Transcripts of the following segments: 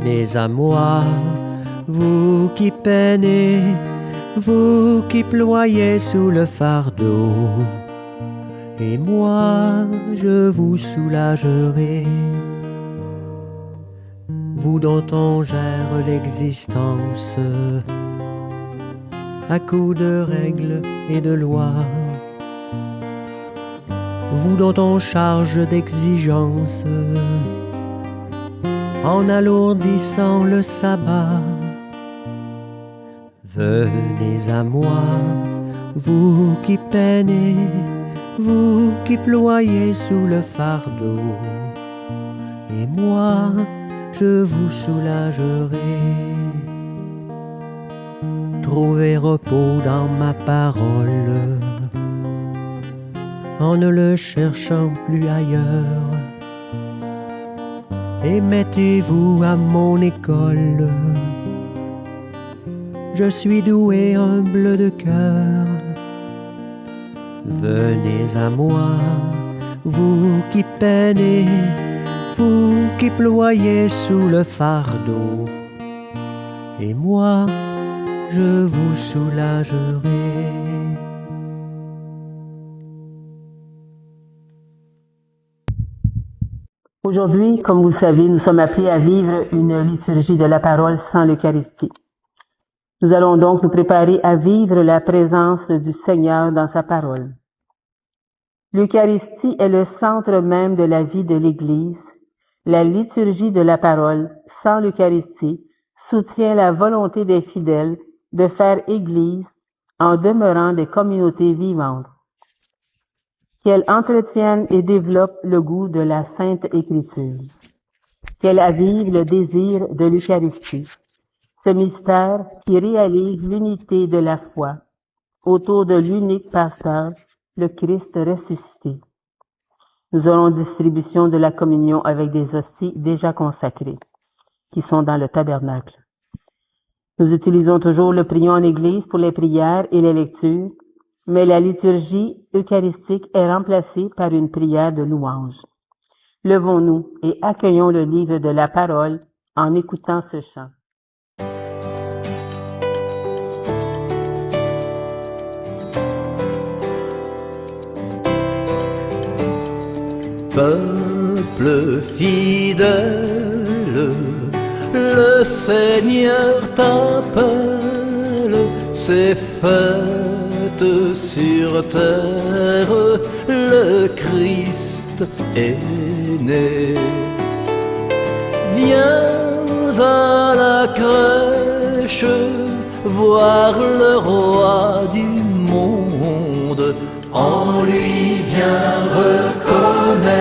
Venez à moi, vous qui peinez, vous qui ployez sous le fardeau, et moi je vous soulagerai. Vous dont on gère l'existence à coups de règles et de lois, vous dont on charge d'exigences en alourdissant le sabbat. Venez à moi, vous qui peinez, vous qui ployez sous le fardeau, et moi je vous soulagerai. Trouvez repos dans ma parole, en ne le cherchant plus ailleurs, et mettez-vous à mon école. Je suis doué, humble de cœur. Venez à moi, vous qui peinez, vous qui ployez sous le fardeau, et moi je vous soulagerai. Aujourd'hui, comme vous le savez, nous sommes appelés à vivre une liturgie de la parole sans l'Eucharistie. Nous allons donc nous préparer à vivre la présence du Seigneur dans sa parole. L'Eucharistie est le centre même de la vie de l'Église. La liturgie de la parole sans l'Eucharistie soutient la volonté des fidèles de faire Église en demeurant des communautés vivantes. Qu'elle entretienne et développe le goût de la Sainte Écriture. Qu'elle avive le désir de l'Eucharistie, ce mystère qui réalise l'unité de la foi autour de l'unique pasteur, le Christ ressuscité. Nous aurons distribution de la communion avec des hosties déjà consacrées, qui sont dans le tabernacle. Nous utilisons toujours le prions en Église pour les prières et les lectures, mais la liturgie eucharistique est remplacée par une prière de louange. Levons-nous et accueillons le livre de la parole en écoutant ce chant. Peuple fidèle, le Seigneur t'appelle, c'est fête sur terre, le Christ est né. Viens à la crèche, voir le roi du monde, en lui viens reconnaître,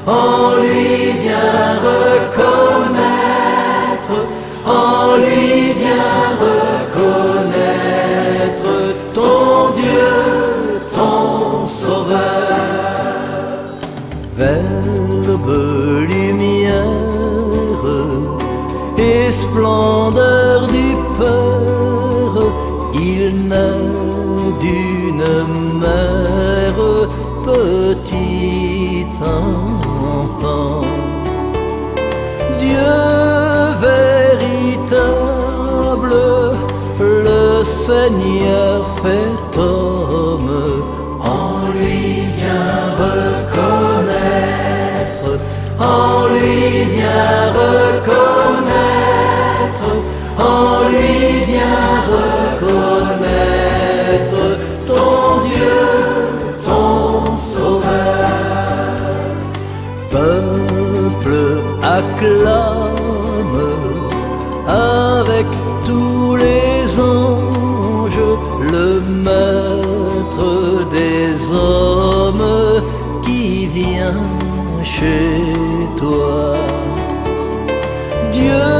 en lui viens reconnaître, en lui viens reconnaître ton Dieu, ton Sauveur. Verbe lumière et splendeur du Père, il naît d'une mère, petit enfant. Dieu véritable, le Seigneur fait homme, en lui vient reconnaître, en lui vient reconnaître, en lui vient reconnaître ton Dieu, ton Sauveur. Peuple acclame avec tous les anges le Maître des hommes qui vient chez toi. Dieu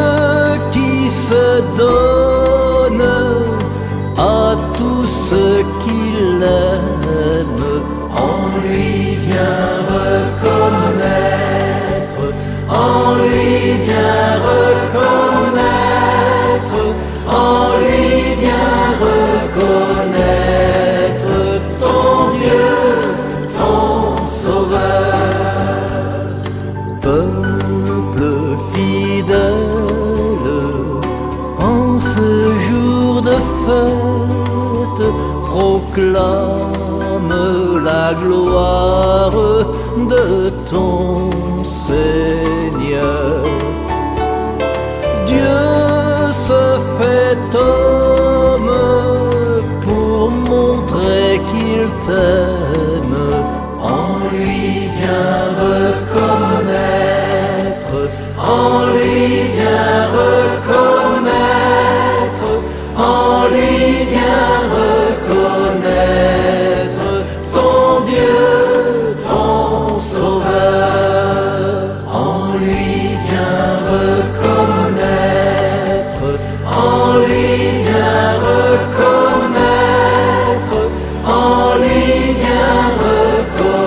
qui se donne à tous ceux qui l'aiment, en lui vient reconnaître, en lui vient reconnaître, en lui vient reconnaître ton Dieu, ton Sauveur. Peuple fidèle, prophètes proclament la gloire de ton Seigneur. Dieu se fait homme pour montrer qu'il t'aime. En lui viens reconnaître, en lui viens reconnaître, en lui viens reconnaître ton Dieu, ton Sauveur. En lui viens reconnaître, en lui viens reconnaître, en lui viens reconnaître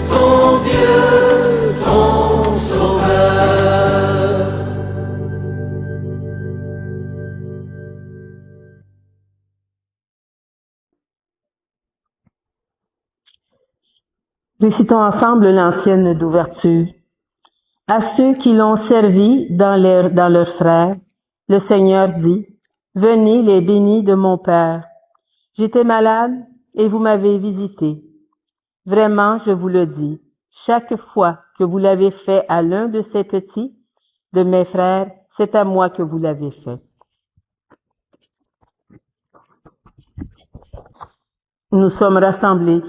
ton Dieu, ton Sauveur. Récitons ensemble l'antienne d'ouverture. À ceux qui l'ont servi dans leurs frères, le Seigneur dit, « Venez les bénis de mon Père. J'étais malade et vous m'avez visité. Vraiment, je vous le dis, chaque fois que vous l'avez fait à l'un de ces petits, de mes frères, c'est à moi que vous l'avez fait. » Nous sommes rassemblés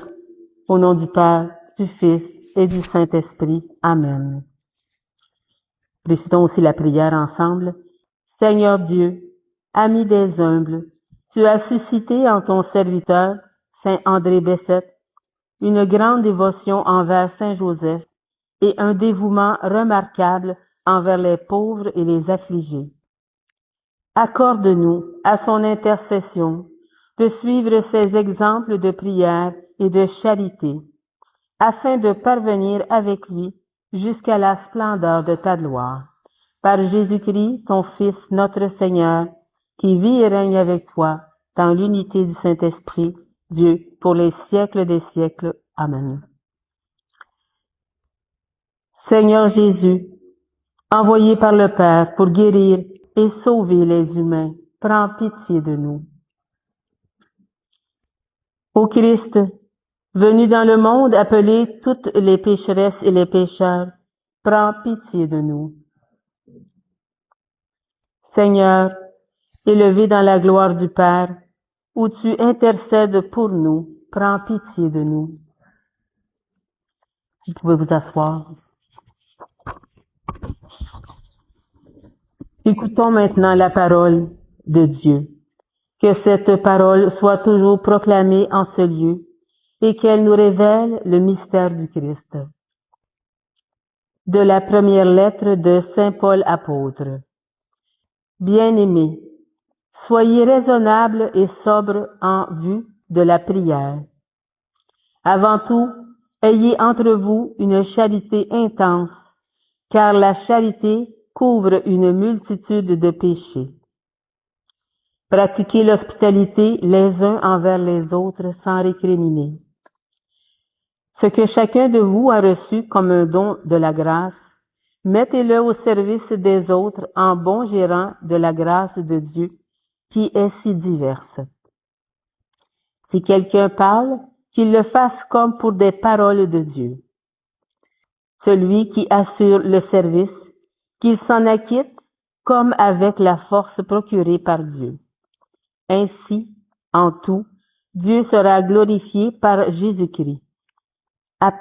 au nom du Père, du Fils et du Saint-Esprit. Amen. Récitons aussi la prière ensemble. Seigneur Dieu, ami des humbles, tu as suscité en ton serviteur, Saint André Bessette, une grande dévotion envers Saint Joseph et un dévouement remarquable envers les pauvres et les affligés. Accorde-nous, à son intercession, de suivre ces exemples de prière et de charité, afin de parvenir avec lui jusqu'à la splendeur de ta gloire. Par Jésus-Christ, ton Fils, notre Seigneur, qui vit et règne avec toi dans l'unité du Saint-Esprit, Dieu, pour les siècles des siècles. Amen. Seigneur Jésus, envoyé par le Père pour guérir et sauver les humains, prends pitié de nous. Ô Christ, venu dans le monde appeler toutes les pécheresses et les pécheurs, prends pitié de nous. Seigneur, élevé dans la gloire du Père, où tu intercèdes pour nous, prends pitié de nous. Vous pouvez vous asseoir. Écoutons maintenant la parole de Dieu. Que cette parole soit toujours proclamée en ce lieu et qu'elle nous révèle le mystère du Christ. De la première lettre de Saint Paul apôtre. Bien-aimés, soyez raisonnables et sobres en vue de la prière. Avant tout, ayez entre vous une charité intense, car la charité couvre une multitude de péchés. Pratiquez l'hospitalité les uns envers les autres sans récriminer. Ce que chacun de vous a reçu comme un don de la grâce, mettez-le au service des autres en bon gérant de la grâce de Dieu qui est si diverse. Si quelqu'un parle, qu'il le fasse comme pour des paroles de Dieu. Celui qui assure le service, qu'il s'en acquitte comme avec la force procurée par Dieu. Ainsi, en tout, Dieu sera glorifié par Jésus-Christ, à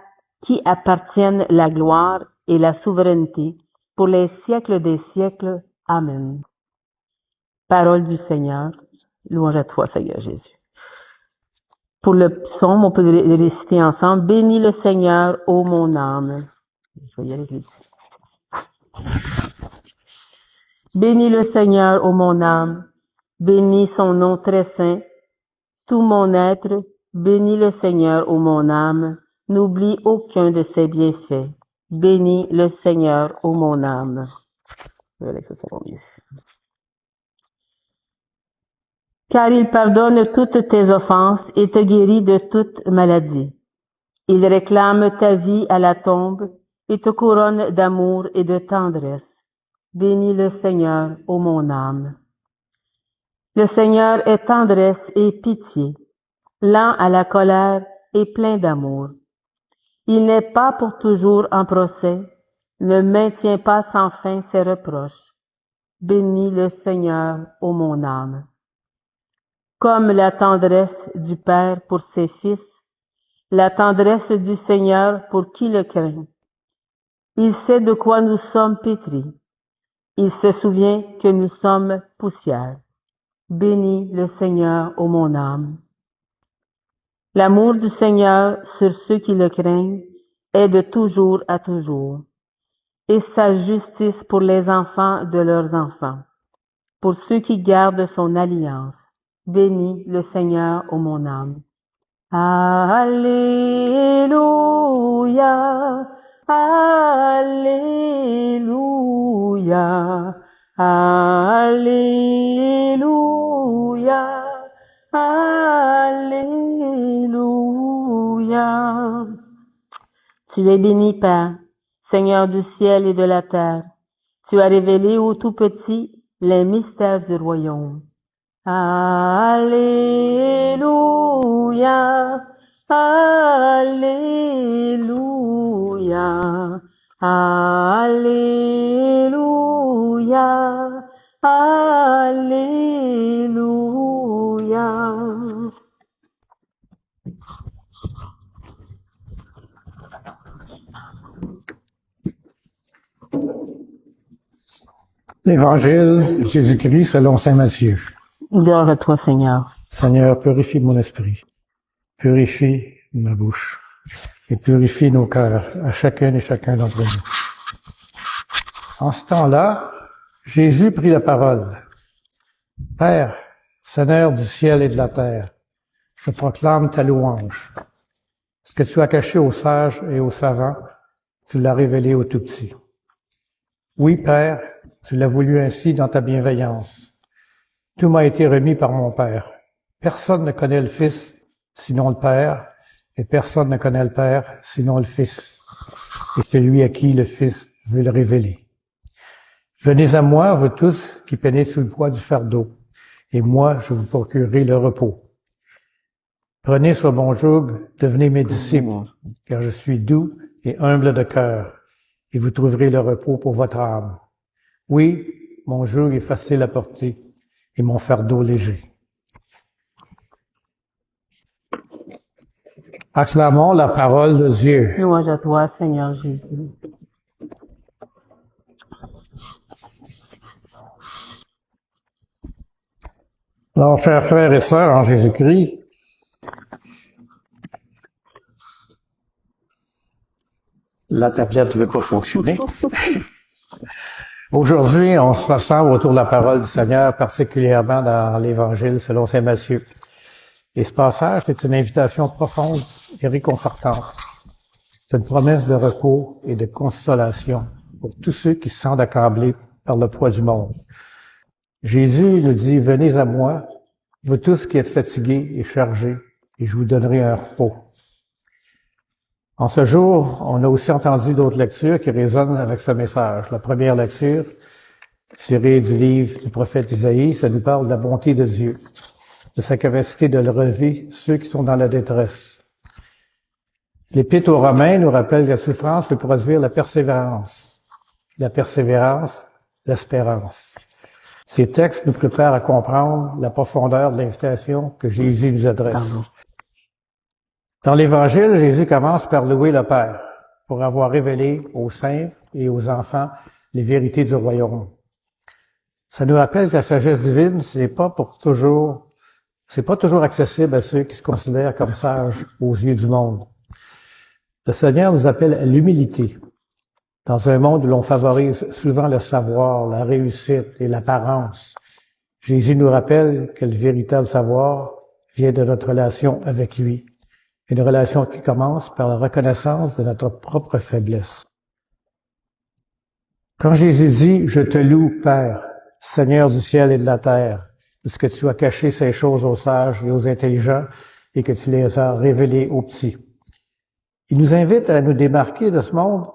qui appartiennent la gloire et la souveraineté pour les siècles des siècles. Amen. Parole du Seigneur. Louange à toi, Seigneur Jésus. Pour le psaume, on peut le réciter ensemble. Bénis le Seigneur, ô mon âme. Je vais y aller vite. Bénis le Seigneur, ô mon âme. Bénis son nom très saint. Tout mon être, bénis le Seigneur, ô mon âme. N'oublie aucun de ses bienfaits. Bénis le Seigneur, ô mon âme. Ça va mieux. Car il pardonne toutes tes offenses et te guérit de toute maladie. Il réclame ta vie à la tombe et te couronne d'amour et de tendresse. Bénis le Seigneur, ô mon âme. Le Seigneur est tendresse et pitié, lent à la colère et plein d'amour. Il n'est pas pour toujours en procès, ne maintient pas sans fin ses reproches. Bénis le Seigneur, ô mon âme. Comme la tendresse du Père pour ses fils, la tendresse du Seigneur pour qui le craint. Il sait de quoi nous sommes pétris. Il se souvient que nous sommes poussière. Bénis le Seigneur, ô mon âme. L'amour du Seigneur sur ceux qui le craignent est de toujours à toujours, et sa justice pour les enfants de leurs enfants, pour ceux qui gardent son alliance. Bénis le Seigneur, ô mon âme. Alléluia, Alléluia, Alléluia, Alléluia. Tu es béni, Père, Seigneur du ciel et de la terre. Tu as révélé aux tout petits les mystères du royaume. Alléluia, Alléluia, Alléluia, Alléluia. L'Évangile de Jésus-Christ selon saint Matthieu. Gloire à toi, Seigneur. Seigneur, purifie mon esprit, purifie ma bouche et purifie nos cœurs à chacun et chacun d'entre nous. En ce temps-là, Jésus prit la parole. Père, Seigneur du ciel et de la terre, je proclame ta louange. Ce que tu as caché aux sages et aux savants, tu l'as révélé aux tout petits. Oui, Père, tu l'as voulu ainsi dans ta bienveillance. Tout m'a été remis par mon Père. Personne ne connaît le Fils, sinon le Père, et personne ne connaît le Père, sinon le Fils, et celui à qui le Fils veut le révéler. Venez à moi, vous tous qui peinez sous le poids du fardeau, et moi je vous procurerai le repos. Prenez sur mon joug, devenez mes disciples, car je suis doux et humble de cœur, et vous trouverez le repos pour votre âme. Oui, mon joug est facile à porter, et mon fardeau léger. Acclamons la parole de Dieu. Louange à toi, Seigneur Jésus. Alors, chers frères et sœurs en Jésus-Christ, la tablette ne veut pas fonctionner. Aujourd'hui, on se rassemble autour de la parole du Seigneur, particulièrement dans l'Évangile selon saint Matthieu. Et ce passage, c'est une invitation profonde et réconfortante. C'est une promesse de repos et de consolation pour tous ceux qui se sentent accablés par le poids du monde. Jésus nous dit, venez à moi, vous tous qui êtes fatigués et chargés, et je vous donnerai un repos. En ce jour, on a aussi entendu d'autres lectures qui résonnent avec ce message. La première lecture, tirée du livre du prophète Isaïe, ça nous parle de la bonté de Dieu, de sa capacité de le relever ceux qui sont dans la détresse. L'Épître aux Romains nous rappelle que la souffrance peut produire la persévérance, l'espérance. Ces textes nous préparent à comprendre la profondeur de l'invitation que Jésus nous adresse. Dans l'Évangile, Jésus commence par louer le Père pour avoir révélé aux saints et aux enfants les vérités du royaume. Ça nous rappelle que la sagesse divine, c'est pas toujours accessible à ceux qui se considèrent comme sages aux yeux du monde. Le Seigneur nous appelle à l'humilité. Dans un monde où l'on favorise souvent le savoir, la réussite et l'apparence, Jésus nous rappelle que le véritable savoir vient de notre relation avec lui. Une relation qui commence par la reconnaissance de notre propre faiblesse. Quand Jésus dit « Je te loue, Père, Seigneur du ciel et de la terre, parce que tu as caché ces choses aux sages et aux intelligents et que tu les as révélées aux petits », il nous invite à nous démarquer de ce monde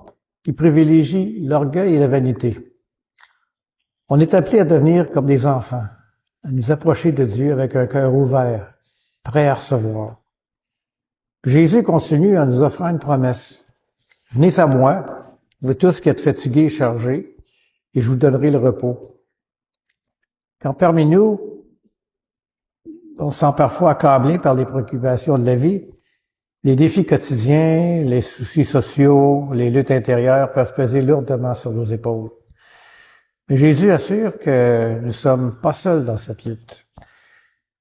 qui privilégie l'orgueil et la vanité. On est appelé à devenir comme des enfants, à nous approcher de Dieu avec un cœur ouvert, prêt à recevoir. Jésus continue en nous offrant une promesse. Venez à moi, vous tous qui êtes fatigués et chargés, et je vous donnerai le repos. Quand parmi nous, on se sent parfois accablé par les préoccupations de la vie, les défis quotidiens, les soucis sociaux, les luttes intérieures peuvent peser lourdement sur nos épaules. Mais Jésus assure que nous ne sommes pas seuls dans cette lutte.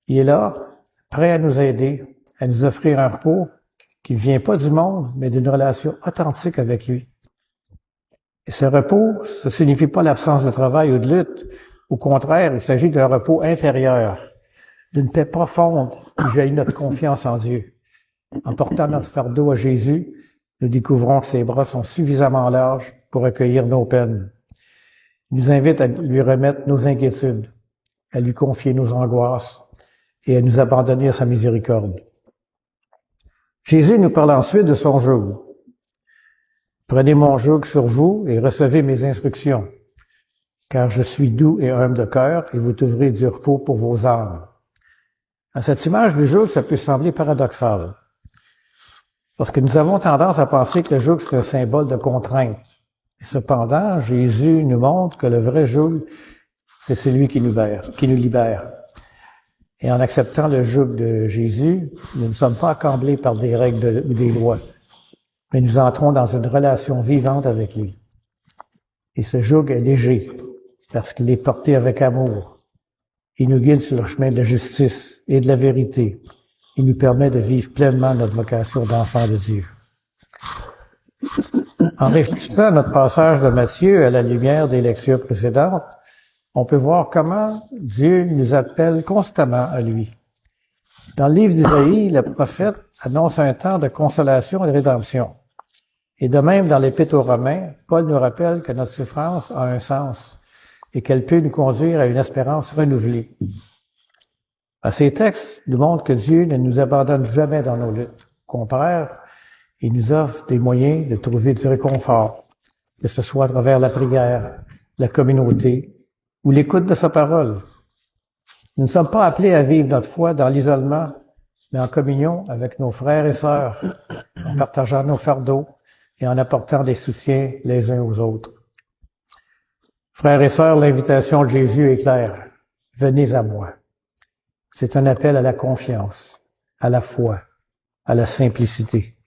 Il est là, prêt à nous aider, à nous offrir un repos qui ne vient pas du monde, mais d'une relation authentique avec lui. Et ce repos, ça ne signifie pas l'absence de travail ou de lutte. Au contraire, il s'agit d'un repos intérieur, d'une paix profonde qui jaillit notre confiance en Dieu. En portant notre fardeau à Jésus, nous découvrons que ses bras sont suffisamment larges pour accueillir nos peines. Il nous invite à lui remettre nos inquiétudes, à lui confier nos angoisses et à nous abandonner à sa miséricorde. Jésus nous parle ensuite de son joug. Prenez mon joug sur vous et recevez mes instructions, car je suis doux et humble de cœur et vous trouverez du repos pour vos âmes. À cette image du joug, ça peut sembler paradoxal, parce que nous avons tendance à penser que le joug c'est un symbole de contrainte. Et cependant, Jésus nous montre que le vrai joug, c'est celui qui nous libère. Et en acceptant le joug de Jésus, nous ne sommes pas accablés par des règles ou des lois, mais nous entrons dans une relation vivante avec lui. Et ce joug est léger, parce qu'il est porté avec amour. Il nous guide sur le chemin de la justice et de la vérité. Il nous permet de vivre pleinement notre vocation d'enfant de Dieu. En réfléchissant à notre passage de Matthieu à la lumière des lectures précédentes, on peut voir comment Dieu nous appelle constamment à lui. Dans le livre d'Isaïe, le prophète annonce un temps de consolation et de rédemption. Et de même, dans l'Épître aux Romains, Paul nous rappelle que notre souffrance a un sens et qu'elle peut nous conduire à une espérance renouvelée. Ces textes nous montrent que Dieu ne nous abandonne jamais dans nos luttes. Au contraire, il nous offre des moyens de trouver du réconfort, que ce soit à travers la prière, la communauté ou l'écoute de sa parole. Nous ne sommes pas appelés à vivre notre foi dans l'isolement, mais en communion avec nos frères et sœurs, en partageant nos fardeaux et en apportant des soutiens les uns aux autres. Frères et sœurs, l'invitation de Jésus est claire. Venez à moi. C'est un appel à la confiance, à la foi, à la simplicité.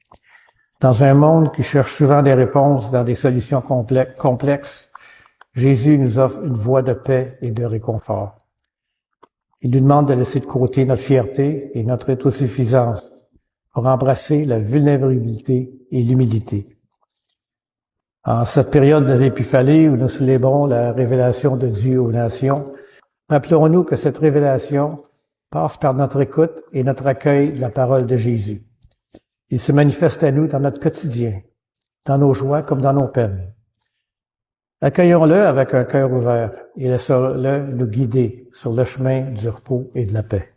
Dans un monde qui cherche souvent des réponses dans des solutions complexes, Jésus nous offre une voie de paix et de réconfort. Il nous demande de laisser de côté notre fierté et notre autosuffisance pour embrasser la vulnérabilité et l'humilité. En cette période de l'Épiphanie où nous célébrons la révélation de Dieu aux nations, rappelons-nous que cette révélation passe par notre écoute et notre accueil de la parole de Jésus. Il se manifeste à nous dans notre quotidien, dans nos joies comme dans nos peines. Accueillons-le avec un cœur ouvert et laissons-le nous guider sur le chemin du repos et de la paix.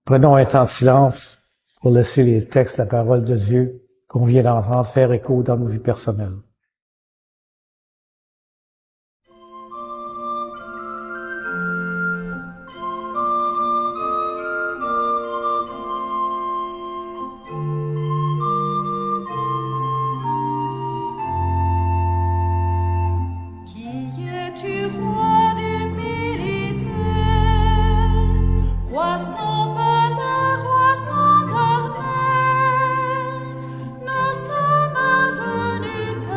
Prenons un temps de silence pour laisser les textes de la parole de Dieu qu'on vient d'entendre faire écho dans nos vies personnelles. Nous sommes venus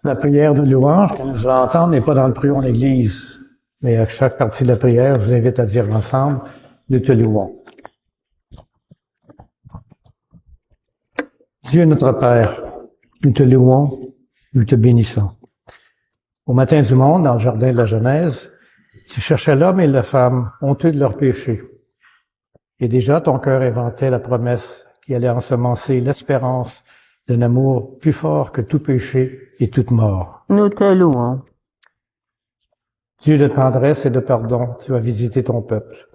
La prière de louange que nous allons entendre n'est pas dans le prion en Église, mais à chaque partie de la prière, je vous invite à dire ensemble, nous te louons. Dieu notre Père, nous te louons, nous te bénissons. Au matin du monde, dans le jardin de la Genèse, tu cherchais l'homme et la femme honteux de leurs péchés. Et déjà ton cœur inventait la promesse qui allait ensemencer l'espérance d'un amour plus fort que tout péché et toute mort. Nous te louons. Dieu de tendresse et de pardon, tu as visité ton peuple.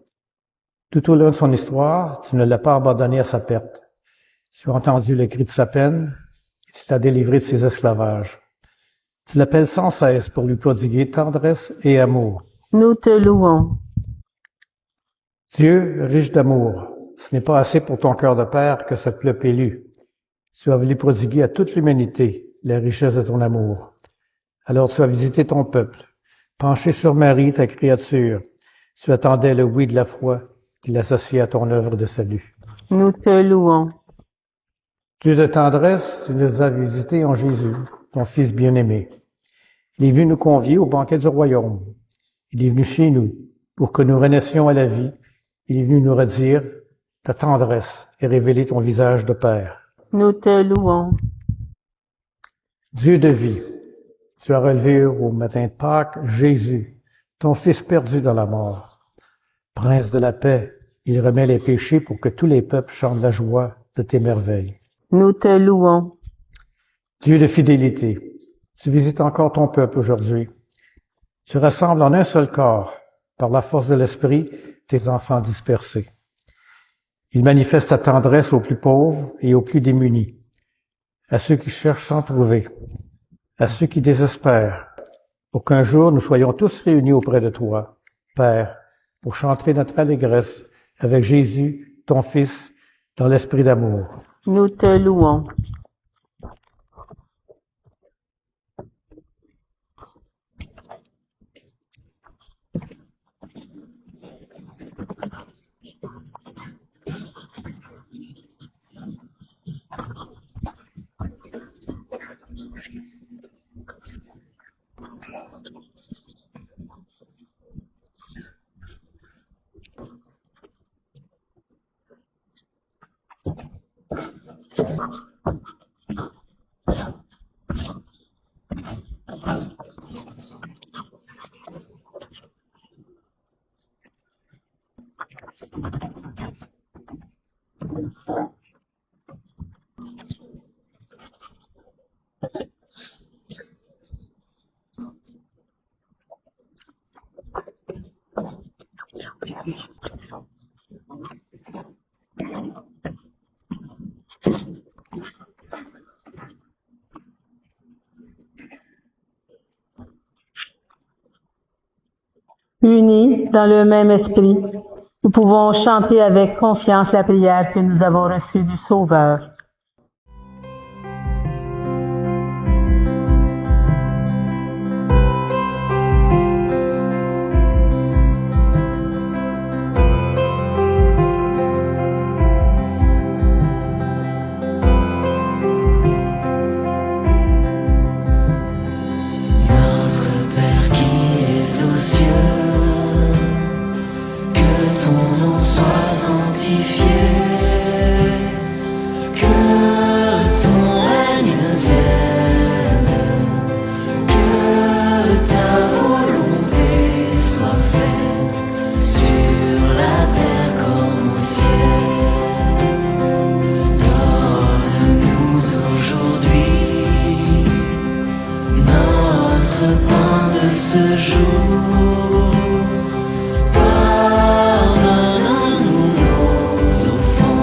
Tout au long de son histoire, tu ne l'as pas abandonné à sa perte. Tu as entendu le cri de sa peine et tu l'as délivré de ses esclavages. Tu l'appelles sans cesse pour lui prodiguer tendresse et amour. Nous te louons. Dieu, riche d'amour, ce n'est pas assez pour ton cœur de père que ce peuple élu. Tu as voulu prodiguer à toute l'humanité la richesse de ton amour. Alors tu as visité ton peuple, penché sur Marie, ta créature. Tu attendais le oui de la foi qui l'associait à ton œuvre de salut. Nous te louons. Dieu de tendresse, tu nous as visités en Jésus, ton Fils bien-aimé. Il est venu nous convier au banquet du royaume. Il est venu chez nous pour que nous renaissions à la vie. Il est venu nous redire ta tendresse et révéler ton visage de Père. Nous te louons. Dieu de vie, tu as relevé au matin de Pâques Jésus, ton Fils perdu dans la mort. Prince de la paix, il remet les péchés pour que tous les peuples chantent la joie de tes merveilles. Nous te louons. Dieu de fidélité, tu visites encore ton peuple aujourd'hui. Tu rassembles en un seul corps, par la force de l'Esprit, tes enfants dispersés. Il manifeste ta tendresse aux plus pauvres et aux plus démunis, à ceux qui cherchent sans trouver, à ceux qui désespèrent, pour qu'un jour nous soyons tous réunis auprès de toi, Père, pour chanter notre allégresse avec Jésus, ton Fils, dans l'esprit d'amour. Nous te louons. Unis dans le même esprit, nous pouvons chanter avec confiance la prière que nous avons reçue du Sauveur. Pardonne-nous nos offenses.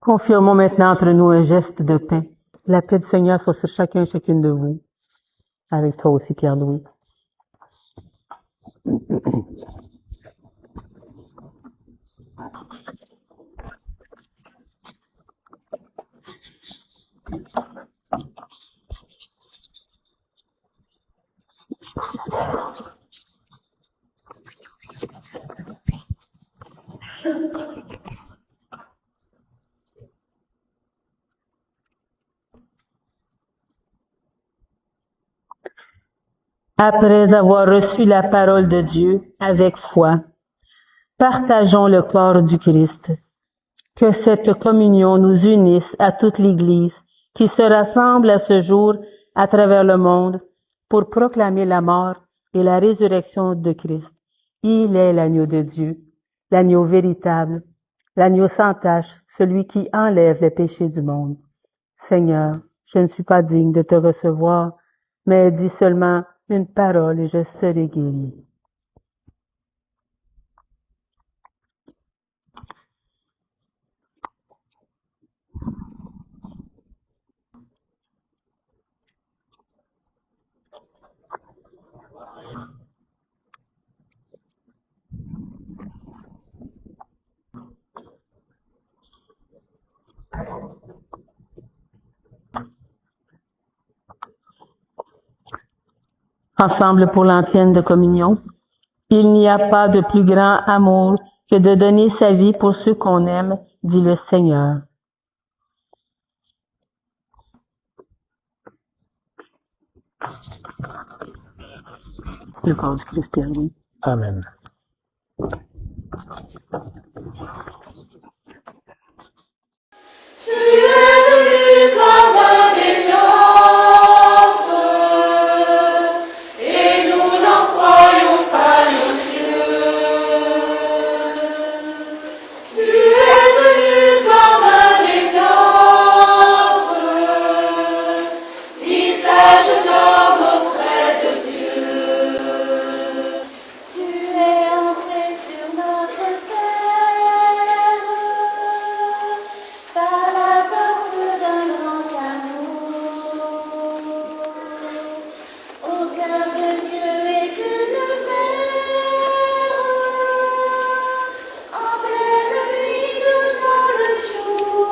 Confirmons maintenant entre nous un geste de paix. La paix du Seigneur soit sur chacun et chacune de vous. Avec toi aussi, Pierre-Louis. Après avoir reçu la parole de Dieu avec foi, partageons le corps du Christ. Que cette communion nous unisse à toute l'Église qui se rassemble à ce jour à travers le monde pour proclamer la mort et la résurrection de Christ. Il est l'agneau de Dieu, l'agneau véritable, l'agneau sans tache, celui qui enlève les péchés du monde. Seigneur, je ne suis pas digne de te recevoir, mais dis seulement une parole et je serai guéri. Ensemble pour l'antienne de communion. Il n'y a pas de plus grand amour que de donner sa vie pour ceux qu'on aime, dit le Seigneur. Le corps du Christ, Pierre-Louis. Amen. Tu es venu comme un des nôtres, et nous n'en croyons pas nos yeux. Tu es venu comme un des nôtres, visage d'homme auprès de Dieu. Tu es entré sur notre terre par la porte d'un grand amour. Au cœur de Dieu et d'une mère, en pleine nuit devant le jour.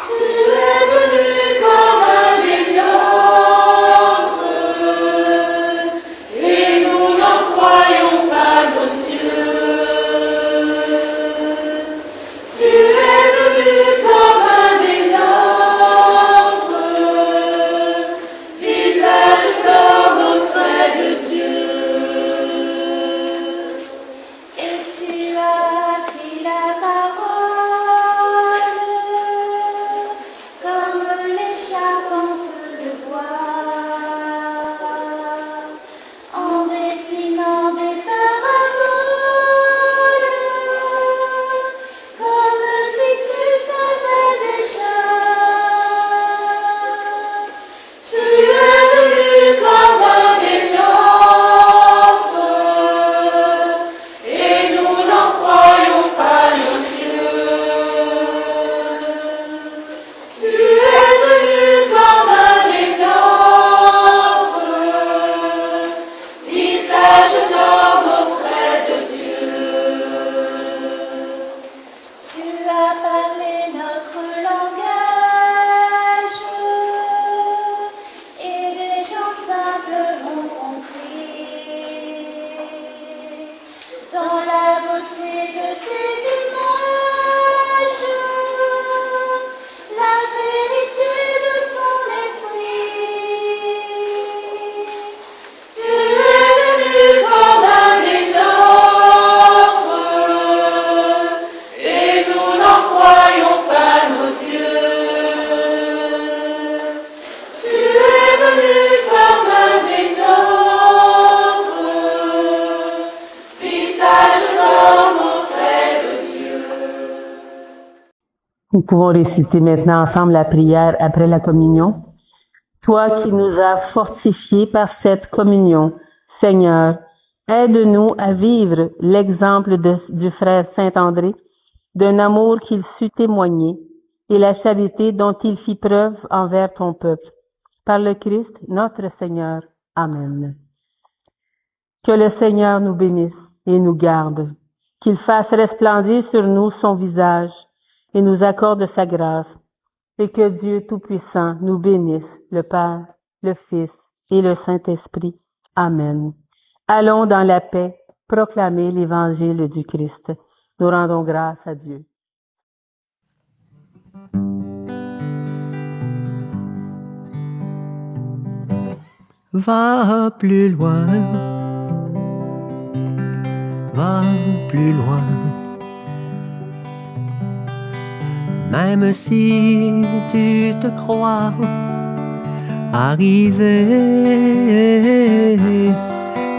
Tu es venu comme un des nôtres, et nous n'en croyons pas nos yeux. Tu es venu comme un des nôtres, visage d'homme auprès de Dieu. Et tu as pris la parole comme les charpentes de bois, en dessinant des paraboles, comme si tu savais déjà. Tu es venu comme un des nôtres, et nous n'en croyons pas nos yeux. Tu es venu comme un des nôtres, visage d'homme auprès de Dieu. Tu as parlé notre langage, et les gens simples ont compris. Dans la beauté de tes images, la vérité de ton esprit. Tu es venu comme un des nôtres, et nous n'en croyons pas nos yeux. Tu es venu comme un des nôtres, visage d'homme auprès de Dieu. Nous pouvons réciter maintenant ensemble la prière après la communion. Toi qui nous as fortifiés par cette communion, Seigneur, aide-nous à vivre l'exemple du frère Saint-André, d'un amour qu'il sut témoigner et la charité dont il fit preuve envers ton peuple. Par le Christ, notre Seigneur. Amen. Que le Seigneur nous bénisse et nous garde, qu'il fasse resplendir sur nous son visage et nous accorde sa grâce, et que Dieu Tout-Puissant nous bénisse, le Père, le Fils et le Saint-Esprit. Amen. Allons dans la paix, proclamer l'évangile du Christ. Nous rendons grâce à Dieu. Va plus loin, va plus loin. Même si tu te crois arrivé,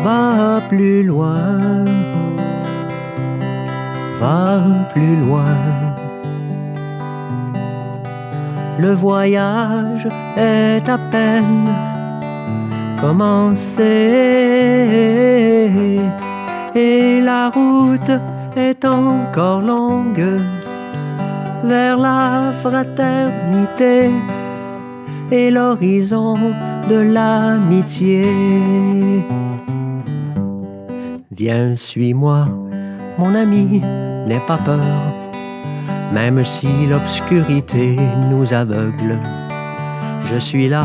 va plus loin, va plus loin. Le voyage est à peine commencé et la route est encore longue vers la fraternité et l'horizon de l'amitié. Viens, suis-moi, mon ami, n'aie pas peur, même si l'obscurité nous aveugle. Je suis là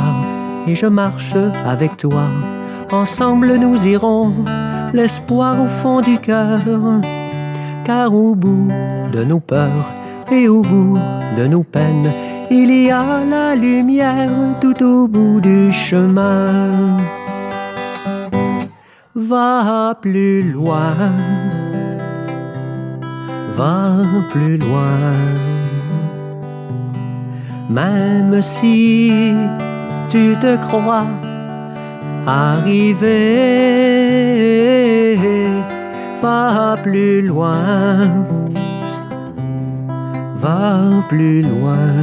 et je marche avec toi. Ensemble nous irons, l'espoir au fond du cœur, car au bout de nos peurs et au bout de nos peines, il y a la lumière tout au bout du chemin. Va plus loin, va plus loin. Même si tu te crois arrivé, va plus loin, va plus loin.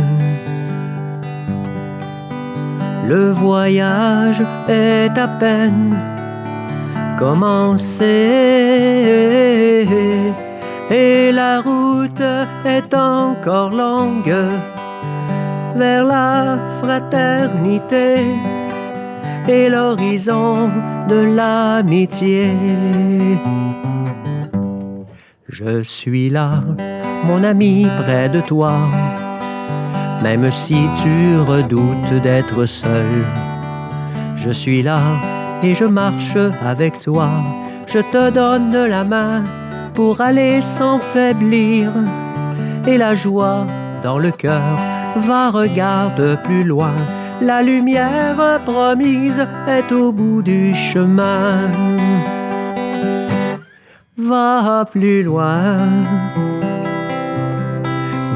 Le voyage est à peine commencé et la route est encore longue vers la fraternité et l'horizon de l'amitié. Je suis là, mon ami, près de toi, même si tu redoutes d'être seul. Je suis là et je marche avec toi. Je te donne la main pour aller sans faiblir. Et la joie dans le cœur, va, regarde plus loin. La lumière promise est au bout du chemin. Va plus loin,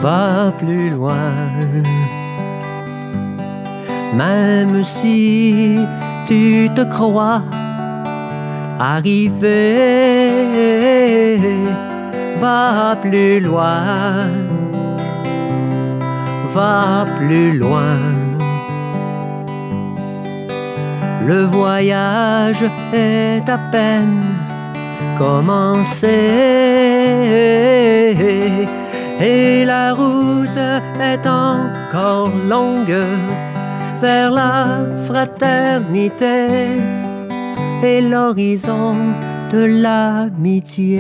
va plus loin. Même si tu te crois arrivé, va plus loin, va plus loin. Le voyage est à peine commencé et la route est encore longue vers la fraternité et l'horizon de l'amitié.